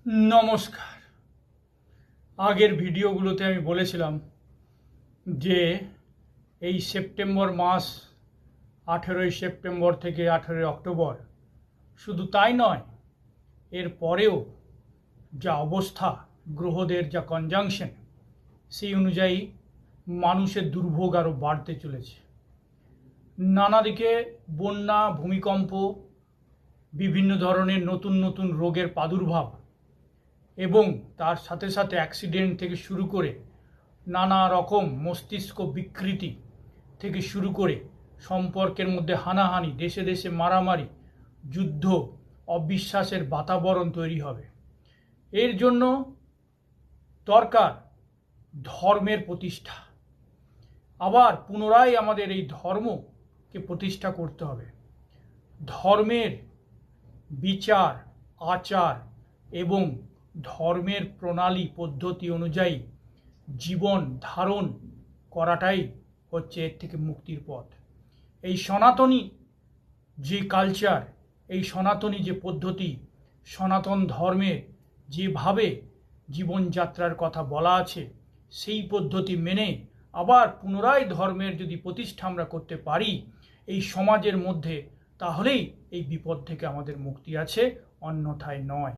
নমস্কার। আগের ভিডিওগুলোতে আমি বলেছিলাম যে এই সেপ্টেম্বর মাস 18ই সেপ্টেম্বর থেকে 18ই অক্টোবর, শুধু তাই নয়, এর পরেও যা অবস্থা, গ্রহদের যা কনজাংশন, সেই অনুযায়ী মানুষের দুর্ভোগ আরও বাড়তে চলেছে। নানা দিকে বন্যা, ভূমিকম্প, বিভিন্ন ধরনের নতুন নতুন রোগের প্রাদুর্ভাব এবং তার সাথে সাথে অ্যাক্সিডেন্ট থেকে শুরু করে নানা রকম মস্তিষ্ক বিকৃতি থেকে শুরু করে সম্পর্কের মধ্যে হানাহানি, দেশে দেশে মারামারি, যুদ্ধ, অবিশ্বাসের বাতাবরণ তৈরি হবে। এর জন্য দরকার ধর্মের প্রতিষ্ঠা। আবার পুনরায় আমাদের এই ধর্মকে প্রতিষ্ঠা করতে হবে। ধর্মের বিচার, আচার এবং ধর্মের প্রণালী পদ্ধতি অনুযায়ী জীবন ধারণ করাটাই হচ্ছে এর থেকে মুক্তির পথ। এই সনাতনী যে কালচার, এই সনাতনী যে পদ্ধতি, সনাতন ধর্মের যেভাবে জীবনযাত্রার কথা বলা আছে, সেই পদ্ধতি মেনে আবার পুনরায় ধর্মের যদি প্রতিষ্ঠা আমরা করতে পারি এই সমাজের মধ্যে, তাহলেই এই বিপদ থেকে আমাদের মুক্তি আছে, অন্যথায় নয়।